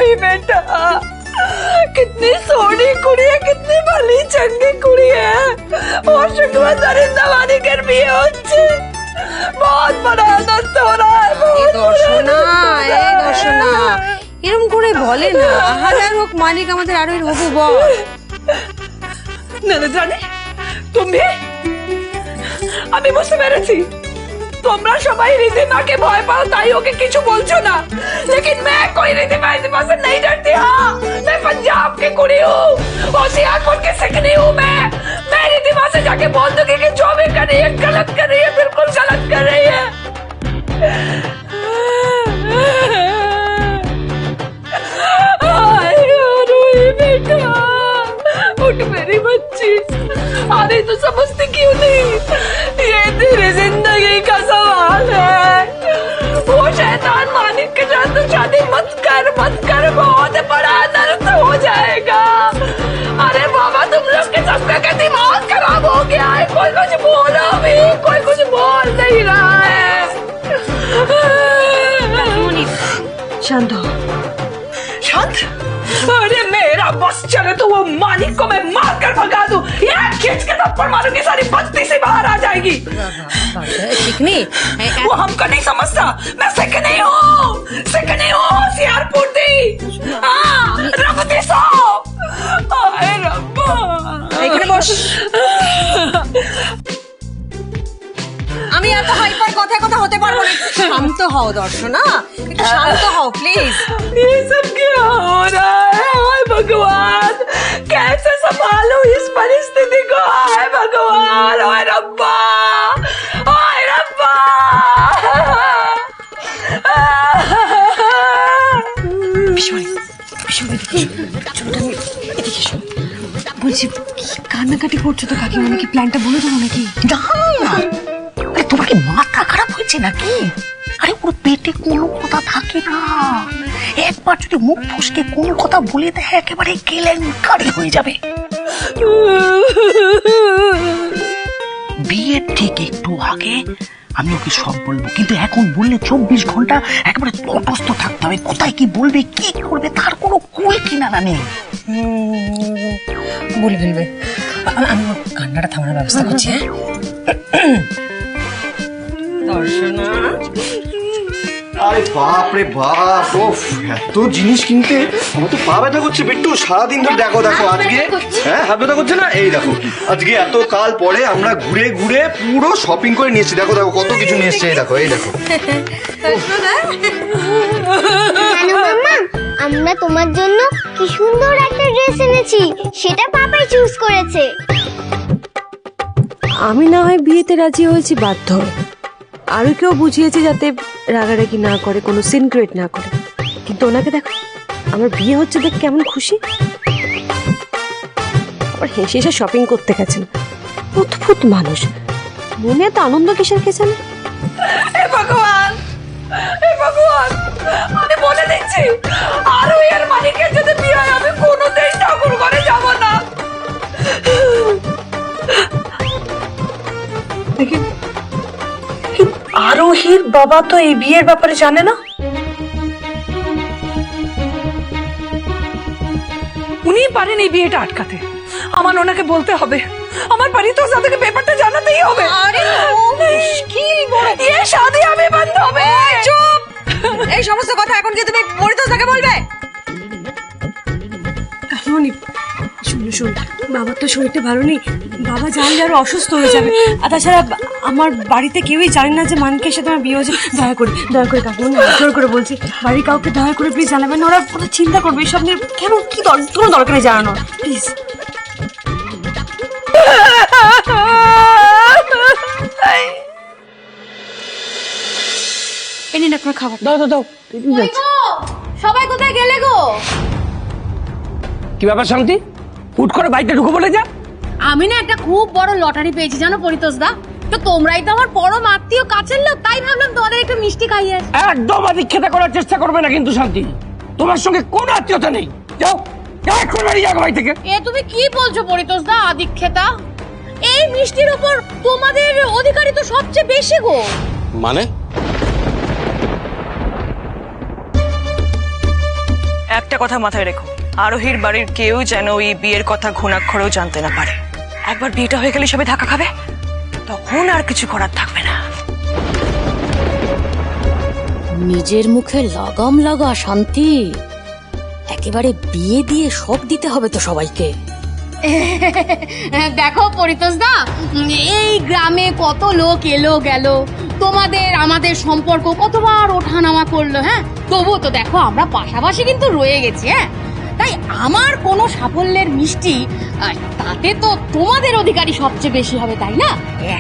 ही बेटा, कितनी सोनी कुड़ी है, कितनी भली चंगी कुड़ी है। और शुक्र दरिंदा वाली कर भी है, बहुत बड़ा आनंद हो रहा है। দর্শনা এরকম করে বলে না, হাজার হোক মালিক আমাদের আরো হবু বল। ননদ রানী তুমি, আমি বুঝতে পেরেছি তোমরা সবাই রিধিমাকে ভয় পাও, তাই ওকে কিছু বলছো না, लेकिन मैं कोई रिधिमा से नहीं डरती। हाँ, मैं पंजाब की कुड़ी हूँ, होशियारपुर की सिकनी हूँ। मैं रिधिमा से जाके बोल दूंगी कि जो भी कर रही है गलत कर रही है, बिल्कुल गलत कर रही है। बेटा उठ मेरी बच्ची, अरे तू समझती क्यों नहीं, ये तेरी जिंदगी का सवाल है। वो शैतान मालिक के साथ तो शादी मत कर, बहुत बड़ा दर्द हो जाएगा। अरे बाबा तुम लोग के सबका का दिमाग खराब हो गया है, कोई कुछ बोलो भी, कोई कुछ बोल नहीं रहा है। शांत हो, शांत। अरे मेरा बस चले तो वो मालिक को मैं मार कर भगा दूं, या खींच के थप्पड़ मारूंगी, सारी बस्ती से बाहर आ जाएगी। सिकनी वो हमको नहीं समझता, मैं सिकनी हूँ, होशियारपुर दी। हाँ, रब दी सो। आए रब्बा, এখানে বস। আমি এত হাইপার কথায় কথা হতে পারবো না, শান্ত হও দর্শনা, একটু শান্ত হও প্লিজ। ये सब क्या हो रहा है? हाय भगवान, कैसे संभालूं इस परिस्थिति को? हाय भगवान, हाय रब्बा, हाय रब्बा। বলছি কান্নাকাটি করছো তো কাকিমা, নাকি প্ল্যানটা বলে দেবো নাকি? তোমার কি মাথা খারাপ হয়েছে নাকি? আরে ওর পেটে কোনো কথা থাকে না, একবার যদি মুখ ফসকে কোনো কথা বলে দেয় একেবারে কেলেঙ্কারি হয়ে যাবে। বিয়ের ঠিক একটু আগে আমি ওকে সব বলবো, কিন্তু এখন বললে 24 ঘন্টা একেবারে তটস্থ থাকতে হবে, কোথায় কি বলবে কি করবে তার কোনো কুল কিনারা নেই। বলে ফেলবে, আমি ওর কান্নাটা থামানোর ব্যবস্থা করছি। আরে বাপ রে বাপ, ওফ এত জিনিস কিনতে আমার তো পা ব্যথা করছে বিট্টু, সারাদিন ধরে দেখো আজকে। হ্যাঁ, হাত ব্যথা করছে না? এই দেখো আজকে এত কাল পরে আমরা ঘুরে ঘুরে পুরো শপিং করে নিয়েছি, দেখো কত কিছু নিয়ে এসছে। এই দেখো আমরা তোমার জন্য কি সুন্দর একটা ড্রেস এনেছি, সেটা পাপাই চুজ করেছে। আমি না হয় বিয়েতে রাজি হয়েছি বাধ্য, আরো কেউ বুঝিয়েছে যাতে রাগারাগি না করে, কোনো সিন ক্রিয়েট না করে, কিন্তু ওনাকে দেখো আমার বিয়ে হচ্ছে দেখ কেমন খুশি, আবার হেসে হেসে শপিং করতে গেছেন। অদ্ভুত মানুষ, মনে এত আনন্দ কিসের কে জানে। हे भगवान, আমি বলে দিচ্ছি আর ওই আর মালিকের যদি বিয়ে হয় আমি কোনোদিন ঠাকুর ঘরে যাব না। আরোহীর বাবা তো এই বিয়ের ব্যাপারে জানে না, উনি পারেন এই বিয়েটা আটকাতে। আমার ওনাকে বলতে হবে, আমার বাড়ি তো সাথে ব্যাপারটা জানাতেই হবে। আরে মুশকিল বড়, ये शादी अभी बंद হবে। চুপ, এই সমস্ত কথা এখন কি তুমি পরিতোষকে বলবে? কাকিমণি শুনুন, বাবার তো শরীরটা ভালো নেই, বাবা জানলে আরো অসুস্থ হয়ে যাবে, আর তাছাড়া আমার বাড়িতে কেউই জানে না যে মানিকের সাথে আমার বিয়ে হয়েছে। দয়া করে কাকিমণি জোর করে বলছি, বাড়ির কাউকে দয়া করে প্লিজ জানাবেন, ওরা পুরো চিন্তা করবে এসব নিয়ে। কেন, কি কোনো দরকার নেই জানানোর, প্লিজ। এনে না আপনার খাবার, দাও। সবাই কোথায় গেলে গো? কি ব্যাপার শান্তি, হুট করে বাড়িতে ঢুকে বলে যা? আমি না একটা খুব বড় লটারি পেয়েছি জানো পরিতোষ দা, তো তোমরাই তো আমার পরম আত্মীয় কাছের লোক, তাই ভাবলাম তোমাদের একটু মিষ্টি খাইয়ে। একদম আদিক্ষেতা করার চেষ্টা করবে না কিন্তু শান্তি, তোমার সঙ্গে কোনো আত্মীয়তা নেই, যাও এখন বাড়ি যাও বাড়ি থেকে। এ তুমি কি বলছো পরিতোষ দা, আদিক্ষেতা? এই মিষ্টির উপর তোমাদের অধিকারী তো সবচেয়ে বেশি গো। মানে একটা কথা মাথায় রেখো, আরোহীর বাড়ির কেউ যেন এই বিয়ের কথা ঘুণাক্ষরেও জানতে না পারে। একবার বিয়েটা হয়ে গেলে সবাই ধাক্কা খাবে, তখন আর কিছু করার থাকবে না। নিজের মুখে লাগাম লাগা শান্তি, একেবারে বিয়ে দিয়ে সব দিতে হবে তো সবাইকে। দেখো পরিতোষ দা, এই গ্রামে কত লোক এলো গেল, তোমাদের আমাদের সম্পর্ক কতবার ওঠানামা করলো, হ্যাঁ, তবুও তো দেখো আমরা পাশাপাশি কিন্তু রয়ে গেছি। হ্যাঁ, তাই আমার কোনো সাফল্যের মিষ্টি তাতে তো তোমাদের অধিকারী সবচেয়ে বেশি হবে, তাই না?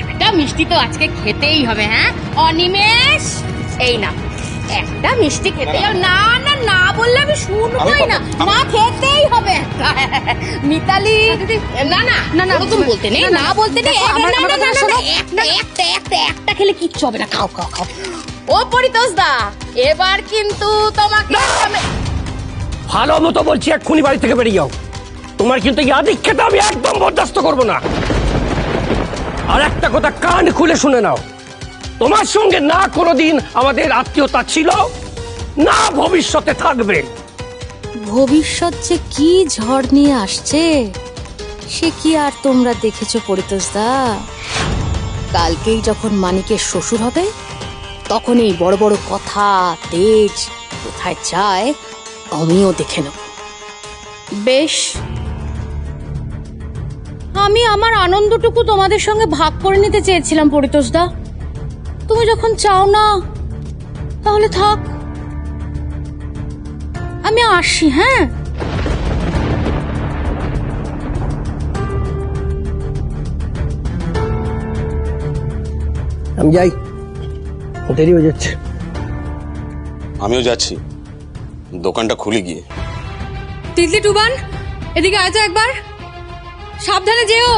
একটা মিষ্টি তো আজকে খেতেই হবে। হ্যাঁ অনিমেষ, এই না একটা মিষ্টি খেতেই হবে। না না না বললে আমি শুনবোই না, না খেতেই হবে। মিতালি, না না না না তুমি বলতে নেই, না বলতে নেই, একটা খেলে কিচ্ছু হবে না, খাও খাও খাও। ও পরিতোষ দা, এবার কিন্তু তোমাকে ভালো মতো বলছি, এক্ষুনি বাড়ি থেকে বেরিয়ে যাও। তোমার কিন্তু এই আদিক্ষেতা আমি একদম বরদাস্ত করবো না। আর একটা কথা কান খুলে শুনে নাও, তোমার সঙ্গে না কোনোদিন আমাদের আত্মীয়তা ছিল, না ভবিষ্যতে থাকবে। ভবিষ্যৎ যে কি ঝড় নিয়ে আসছে সে কি আর তোমরা দেখেছো পরিতোষ দা? কালকেই যখন মানিকের শ্বশুর হবে, তখন এই বড় বড় কথা তেজ কোথায় যায় আমিও দেখে নেব। বেশ, আমি আমার আনন্দটুকু তোমাদের সঙ্গে ভাগ করে নিতে চেয়েছিলাম পরিতোষ দা, তুমি যখন চাও না তাহলে থাক, আমি আসি। হ্যাঁ, আমি যাই, দেরি হয়ে যাচ্ছে। আমিও যাচ্ছি, দোকানটা খুলে গিয়ে। তিতলি টুবান, এদিকে আয় তো একবার, সাবধানে যেও।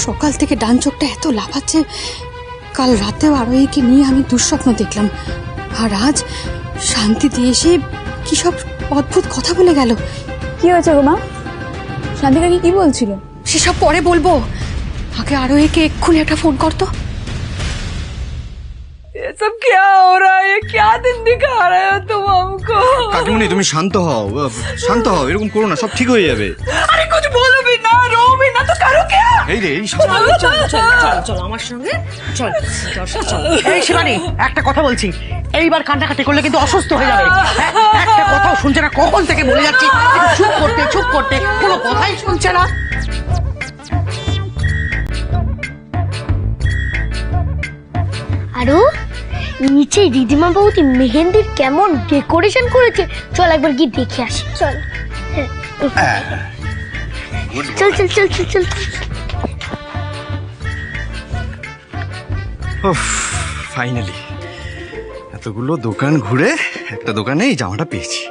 সকাল থেকে ডান চোখটা এত লাফাচ্ছে, কাল রাতেও আরোহীকে নিয়ে আমি দুঃস্বপ্ন দেখলাম, আর আজ শান্তি দিয়ে এসে কি সব অদ্ভুত কথা বলে গেল। কি হয়েছে গো মা? শান্তি কাকি কি বলছিল? সেসব পরে বলবো, আগে আরোহীকে এক্ষুনি একটা ফোন করতো। ये सब क्या हो रहा है? ये क्या दिन दिखा रहे हो तुम हमको? কাকিমণি তুমি শান্ত হও, শান্ত হও, এরকম করো না, সব ঠিক হয়ে যাবে। अरे कुछ बोलो भी ना, रो भी ना, तो करो क्या? এই রে এই চল আমার সঙ্গে, চল চল। এই শিবানী, একটা কথা বলছি, এইবার কান্নাকাটি করলে কিন্তু অসুস্থ হয়ে যাবে। একটা কথাও শুনছে না, কখন থেকে বলে যাচ্ছি চুপ করতে, কোনো কথাই শুনছে না। আরো নিচে রিদিমা বৌদি মেহেন্দির কেমন ডেকোরেশন করেছে, চল একবার গিয়ে দেখে আসি। চল চল চল চল চল চল। ফাইনালি এতগুলো দোকান ঘুরে একটা দোকানে এই জামাটা পেয়েছি।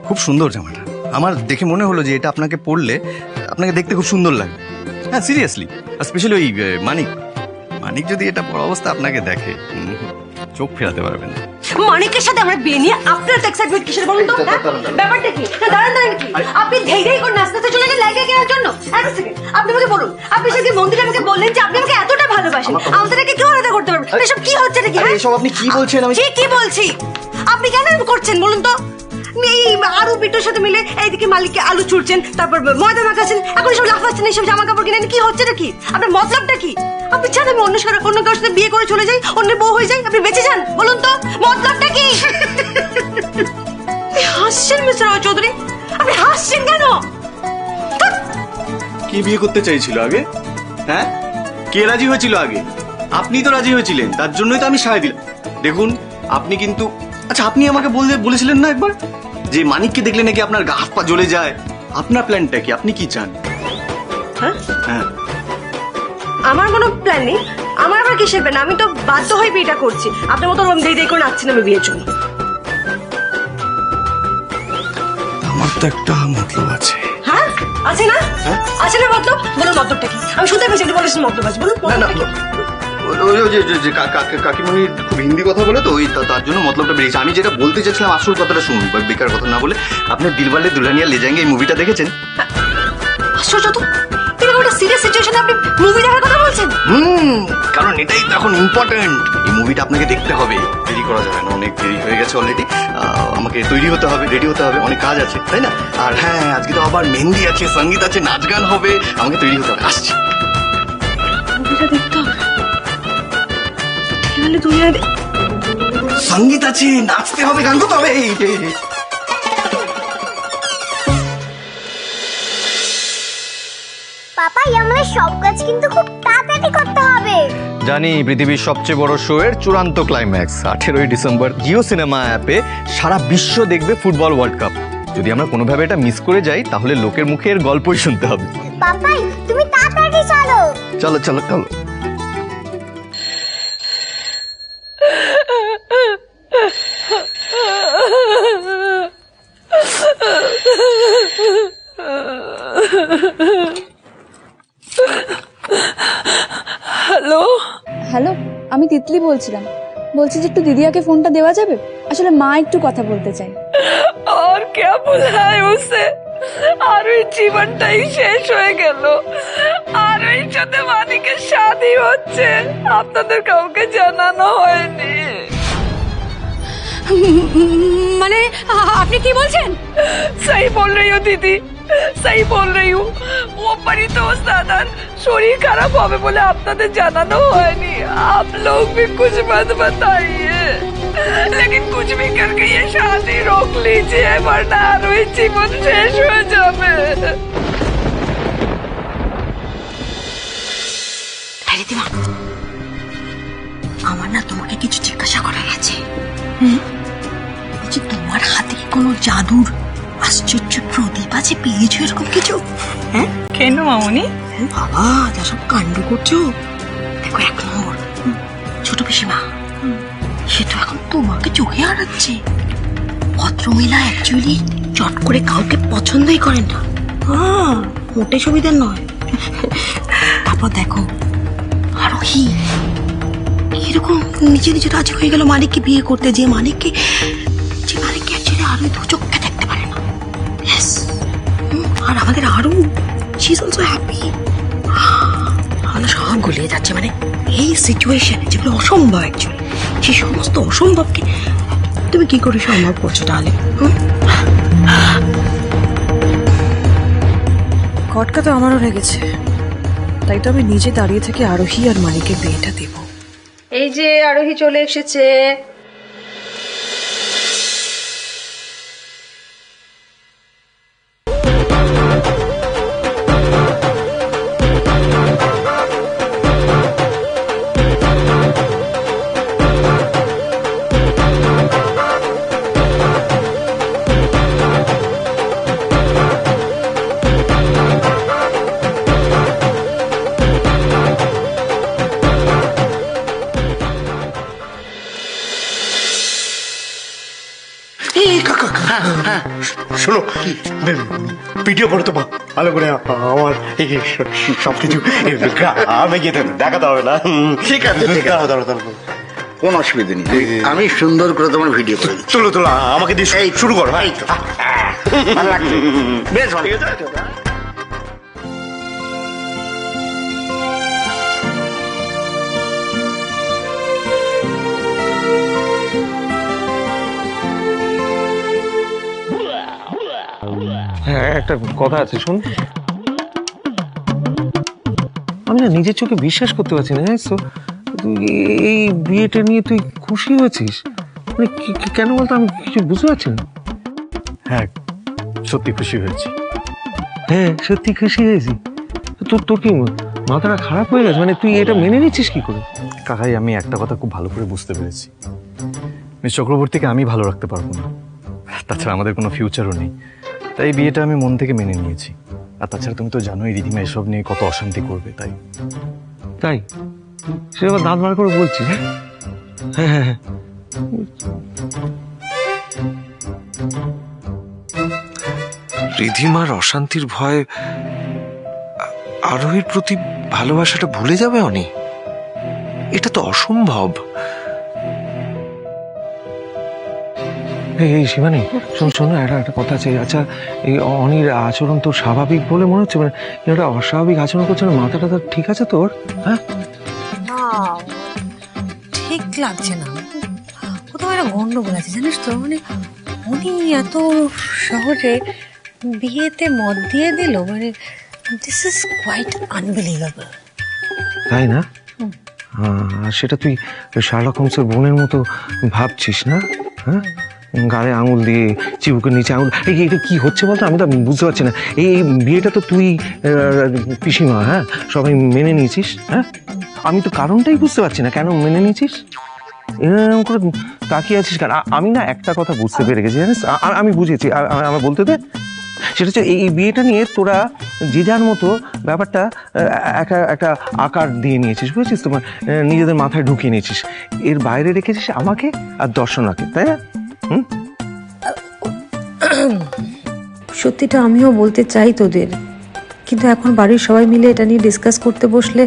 খুব সুন্দর জামাটা, আমার দেখে মনে হলো যে এটা আপনাকে পরলে আপনাকে দেখতে খুব সুন্দর লাগবে। হ্যাঁ সিরিয়াসলি, আর স্পেশালি ওই মানিক যদি এটা পরা অবস্থা আপনাকে দেখে, চোখ ফেরাতে পারবে না। মানিকের সাথে আমার বিয়ে নিয়ে আপনার এক্সাইটমেন্ট কিসের বলুন তো? ব্যাপারটা কি? দাঁড়ান কি আপনি ধেই ধেই করে নাচতে চলে গেলেন লাইকা কেনার জন্য? এক সেকেন্ড, আপনি আমাকে বলুন, আপনি সেদিন মন্দিরে আমাকে বললেন যে আপনি আমাকে এতটা ভালোবাসেন, আমাদেরকে কেউ আলাদা করতে পারবে? এসব কি হচ্ছে নাকি? এসব আপনি কি বলছেন? আমি কি বলছি? আপনি কেন করছেন বলুন তো? এই আরু বিটুর সাথে মিলে এইদিকে মালিককে আলু ছুড়ছেন, তারপর ময়দা মাখাচ্ছেন, এখন সব লাফাচ্ছেন, এইসব জামা কাপড় কিনেন, কি হচ্ছে নাকি? আপনার মতলবটা কি? আপনি চান আমি অন্য কারোর সাথে বিয়ে করে চলে যাই, অন্য বউ হয়ে যাই, আপনি বেঁচে যান? বলুন তো মতলবটা কি? হাসছেন মিস্টার রায় চৌধুরী, আপনি হাসছেন কেন? কি বিয়ে করতে চাইছিল আগে? হ্যাঁ, কে রাজি হয়েছিল আগে? আপনি তো রাজি হয়েছিলেন, তার জন্যই তো আমি সায় দিলাম। দেখুন আপনি কিন্তু, আচ্ছা আপনি আমাকে বলেছিলেন না একবার যে মানিককে দেখলে নাকি আপনার গা হাত পা জ্বলে যায়? আপনার প্ল্যানটা কি? আপনি কি চান? হ্যাঁ, আমার কোনো প্ল্যান নেই, আমার আবার কিসের প্ল্যান? আমি তো বাধ্য হয়ে বিয়েটা করছি, আপনার মতো দেই দেই করে নাচছি না আমি বিয়ের জন্য। আমার তো একটা মতলব আছে। হ্যাঁ আছে না? আছে না মতলব? বলুন মতলবটা কি? আমি শুনতে পেয়েছি আপনি বলেছেন মতলব আছে, বলুন মতলবটা কি? যে কাকিমণি খুব হিন্দি কথা বলে তো, ওই তার জন্য মতলবটা বেরিয়েছে। আমি যেটা বলতে চাইছিলাম আসল কথাটা শুনুন, বেকার কথা না বলে। আপনি দিলওয়ালে দুলহানিয়া লে যায়েঙ্গে এই মুভিটা দেখেছেন? আশ্চর্য তো, তিনি একটা সিরিয়াস সিচুয়েশনে আপনি মুভি দেখার কথা বলছেন? কারণ এটাই তো এখন ইম্পর্টেন্ট। এই মুভিটা আপনাকে দেখতে হবে, দেরি করা যাবে না, অনেক দেরি হয়ে গেছে অলরেডি। আমাকে তৈরি হতে হবে, রেডি হতে হবে, অনেক কাজ আছে, তাই না? আর হ্যাঁ, আজকে তো আবার মেহেন্দি আছে, সঙ্গীত আছে, নাচ গান হবে, আমাকে তৈরি হতে হবে। আসছি। মুভিটা দেখতে হবে, তাহলে তুমি আর সঙ্গীত আছে, নাচতে হবে, গান করতে হবে। পাপা আমাদের সব কাজ কিন্তু খুব তাড়াতাড়ি করতে হবে। জানি, পৃথিবীর সবচেয়ে বড় শো এর চূড়ান্ত ক্লাইম্যাক্স 18ই ডিসেম্বর জিও সিনেমা অ্যাপে সারা বিশ্ব দেখবে ফুটবল ওয়ার্ল্ড কাপ। যদি আমরা কোনোভাবে এটা মিস করে যাই তাহলে লোকের মুখে এর গল্পই শুনতে হবে। পাপাই তুমি তাড়াতাড়ি চলো। চলো চলো চলো। হ্যালো হ্যালো, আমি তিতলি বলছিলাম। বলছি যে একটু দিদিয়াকে ফোনটা দেওয়া যাবে? আসলে মা একটু কথা বলতে চাই। और क्या बुलाए उसे? আর ওই জীবনটাই শেষ হয়ে গেল। আর ওই সাথে মানিকের শাদী হচ্ছে, আপনাদের কাউকে জানানো হয়নি। মানে আপনি কি বলছেন? सही बोल रही हो दीदी, सही बोल रही हूँ। वो बड़ी दोस्त दादा शरीर खराब হবে বলে আপনাদের জানানো হয়নি। आप लोग भी कुछ मत बताइए, लेकिन कुछ भी करके ये शादी रोक लीजिए, वरना आरोही जीवन শেষ হয়ে যাবে। রিদিমা, আমার না তোমাকে কিছু জিজ্ঞাসা করার আছে। বলছি, তোমার হাতে কি কোনো জাদুর আশ্চর্য প্রদীপ আছে, পেয়েছো এরকম কিছু? হ্যাঁ, কেন মামুনি? বাবা যা সব কাণ্ড করছো। দেখো, এক নম্বর ছোট পিসিমা, সে তো এখন তোমাকে চোখে হারাচ্ছে। ভদ্রমহিলা অ্যাকচুয়ালি চট করে কাউকে পছন্দই করেন না, মোটে সুবিধার নয়। তারপর দেখো আরোহী এরকম নিজে নিজে রাজি হয়ে গেল মালিককে বিয়ে করতে, যে মালিককে অ্যাকচুয়ালি আরো দু চোখে দেখতে পারে না। আর আমাদের আরো শি ইজ অলসো হ্যাপি। আমাদের সব গলিয়ে যাচ্ছে, মানে এই সিচুয়েশনে যেগুলো অসম্ভব অ্যাকচুয়ালি, সেই সমস্ত অসম্ভবকে তুমি কি করে সম্ভব করছো তাহলে? খটকা তো আমারও লেগেছে, তাই তো আমি নিজে দাঁড়িয়ে থেকে আরোহী আর মানিকের বিয়েটা দেব। এই যে আরোহী চলে এসেছে। শোনো, ভিডিও করো তো ভালো করে, আমার সবকিছু গ্রামে গিয়ে দেখাতে হবে না। ঠিক আছে, কোন অসুবিধা নেই, আমি সুন্দর করে তোমার ভিডিও করে দিচ্ছি। চলো চলো, আমাকে দিয়ে শুরু করো। এই তো, ভালো লাগছে, বেশ ভালো। হ্যাঁ, একটা কথা আছে, শোন। আমি না নিজের চোখে বিশ্বাস করতে পারছি না, জানিস তো? এই বিয়েটা নিয়ে তুই খুশি হয়েছিস, মানে কেন বলতো আমি কিছু বুঝতে পারছি না। হ্যাঁ, সত্যি খুশি হয়েছি। হ্যাঁ, সত্যি খুশি হয়েছি। তোর কি মাথাটা খারাপ হয়ে গেছে? মানে তুই এটা মেনে নিচ্ছিস কি করে? কাকাই, আমি একটা কথা খুব ভালো করে বুঝতে পেরেছি, মিস চক্রবর্তীকে আমি ভালো রাখতে পারবো না। তাছাড়া আমাদের কোনো ফিউচারও নেই, তাই বিয়েটা আমি মন থেকে মেনে নিয়েছি। আর তাছাড়া তুমি তো জানোই রিধিমা এসব নিয়ে কত অশান্তি করবে, তাই সে আবার দাঁত বার করে বলছি। হ্যাঁ হ্যাঁ হ্যাঁ, রিধিমার অশান্তির ভয় আরোহীর প্রতি ভালোবাসাটা ভুলে যাবে অনি? এটা তো অসম্ভব। এই শিবানী, শোন শোন, একটা কথা আছে। আচ্ছা, এই অনির আচরণ তোর স্বাভাবিক বলে মনে হচ্ছে? মানে এটা অস্বাভাবিক আচরণ করছে না? মাথাটা ঠিক আছে তোর? হ্যাঁ, না ঠিক লাগছে না, কোথাও একটা গন্ডগোল আছে জানিস তো। মানে উনি এত সহজে বিয়েতে মত দিয়ে দিল, মানে দিস ইজ কোয়াইট আনবিলিভেবল। তাই না? আর সেটা তুই শার্লক হোমসের বোনের মতো ভাবছিস না? হ্যাঁ, গালে আঙুল দিয়ে চিবুকের নিচে আঙুল, এটা কি হচ্ছে বলতো? আমি তো বুঝতে পারছি না। এই বিয়েটা তো তুই পিসিমা, হ্যাঁ, সবাই মেনে নিয়েছিস। হ্যাঁ, আমি তো কারণটাই বুঝতে পারছি না কেন মেনে নিয়েছিস। এরকম করে তাকিয়ে আছিস কেন? আমি না একটা কথা বুঝতে পেরে গেছি জানিস, আমি বুঝেছি। আমার বলতে দে। সেটা হচ্ছে এই বিয়েটা নিয়ে তোরা যে যার মতো ব্যাপারটা একটা আকার দিয়ে নিয়েছিস, বুঝেছিস? তোমার নিজেদের মাথায় ঢুকিয়ে নিয়েছিস, এর বাইরে রেখেছিস আমাকে আর দর্শনাকে, তাই না? সত্যিটা আমিও বলতে চাই তোদের, কিন্তু এখন বাড়ির সবাই মিলে এটা নিয়ে ডিসকাস করতে বসলে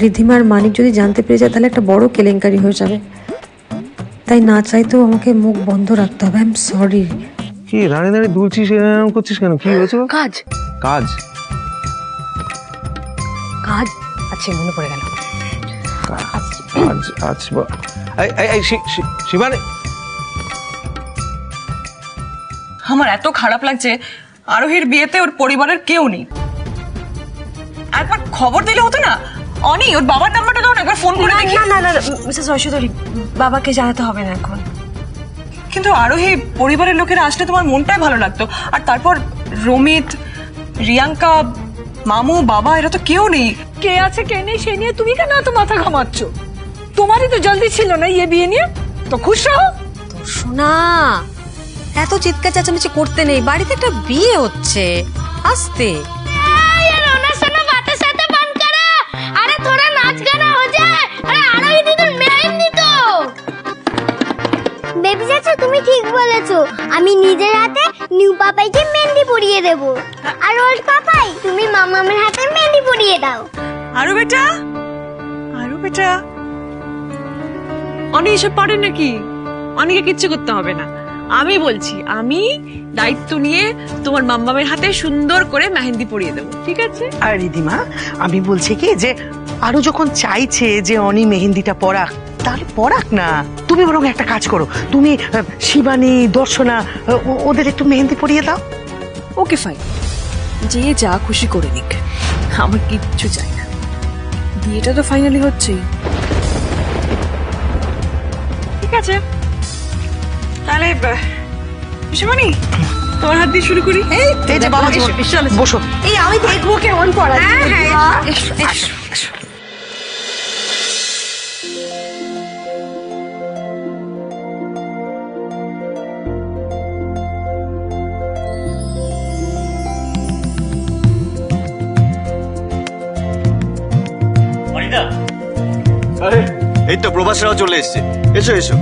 রিধিমার মানিক যদি জানতে পেরে যায় তাহলে একটা বড় কেলেঙ্কারি হয়ে যাবে। তাই না চাইতেও আমাকে মুখ বন্ধ রাখতে হবে। I am sorry. কি দাঁড়িয়ে দাঁড়িয়ে দুলছিস, এরকম করছিস কেন? কি হয়েছে? কাজ কাজ কাজ আচ্ছা, মনে পড়ে গেল। শিবানী, আমার এত খারাপ লাগছে, আরোহীর বিয়েতে ওর পরিবারের কেউ নেই। একবার খবর দিলে হতো না? অনি, ওর বাবার নাম্বারটা দাও না, একবার ফোন করে দেখি। না না না মিসেস ঐশ্বরী, বাবাকে জানাতে হবে না এখন। কিন্তু আরোহী পরিবারের লোকেরা আসলে তোমার মনটাই ভালো লাগতো। আর তারপর রমিত, রিয়াঙ্কা, মামু, বাবা, এরা তো কেউ নেই। কে আছে কে নেই সে নিয়ে তুমি কেন এত মাথা ঘামাচ্ছ? তোমারই তো জলদি ছিল না ইয়ে বিয়ে নিয়ে, তো খুশ রহো। শোনা, এত চিৎকার চেঁচামেচি করতে নেই, বাড়িতে একটা বিয়ে হচ্ছে, আস্তে। বেবি চাচা তুমি ঠিক বলেছো, আমি নিজের হাতে নিউ পাপাইকে মেহেন্দি পরিয়ে দেব, আর ওর পাপাই তুমি মামামের হাতে মেহেন্দি পরিয়ে দাও। আরো বেটা, অনি এসব পারে নাকি? অনিকে কিচ্ছু করতে হবে না, আমি বলছি, আমি দায়িত্ব নিয়ে তোমার মাম্মামের হাতে সুন্দর করে মেহেন্দি পরিয়ে দেবো, ঠিক আছে? আর রিদিমা, আমি বলছি কি যে আরো যখন চাইছে যে অনি মেহেন্দিটা পরাক, তাহলে পরাক না। তুমি বরং একটা কাজ করো, তুমি শিবানী, দর্শনা, ওদের একটু মেহেন্দি পরিয়ে দাও। ওকে ফাইন, যে যা খুশি করে নিক, আমার কিচ্ছু চাই না। বিয়েটা তো ফাইনালি হচ্ছেই। ঠিক আছে, তাহলে শিবানী তোমার হাত দিয়ে শুরু করি। এই যে বাবা, বসো। এই আমি দেখবো কেমন করা। হ্যাঁ, আরে এই তো প্রবাসীরাও চলে এসছে, এসো এসো।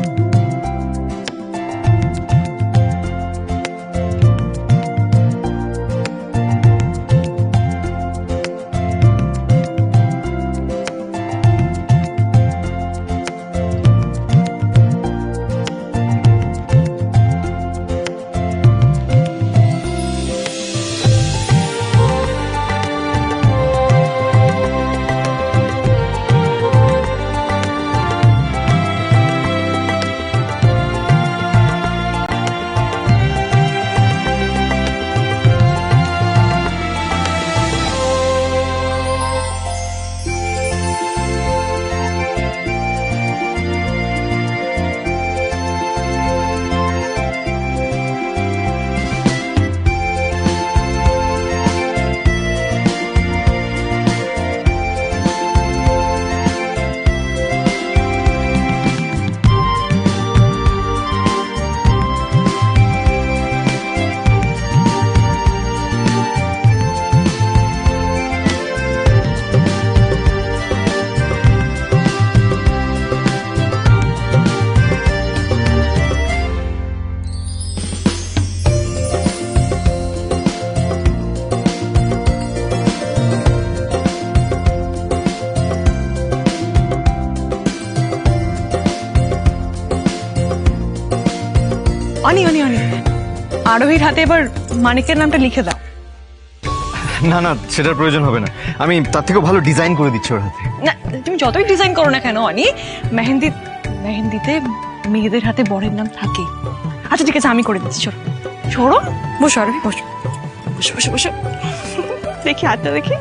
অনি অনি অনি আরোহীর হাতে এবার মানিকের নামটা লিখে দাও। না না, সেটার প্রয়োজন হবে না, আমি তার থেকেও ভালো ডিজাইন করে দিচ্ছি ওর হাতে। না তুমি যতই ডিজাইন করো না কেন অনি, মেহেন্দিতে মেয়েদের হাতে বরের নাম থাকে। আচ্ছা ঠিক আছে, আমি করে দিচ্ছি। চলো সরো, বসো আরোহী, বসো বসো বসো বসো। দেখি হাতটা দেখি।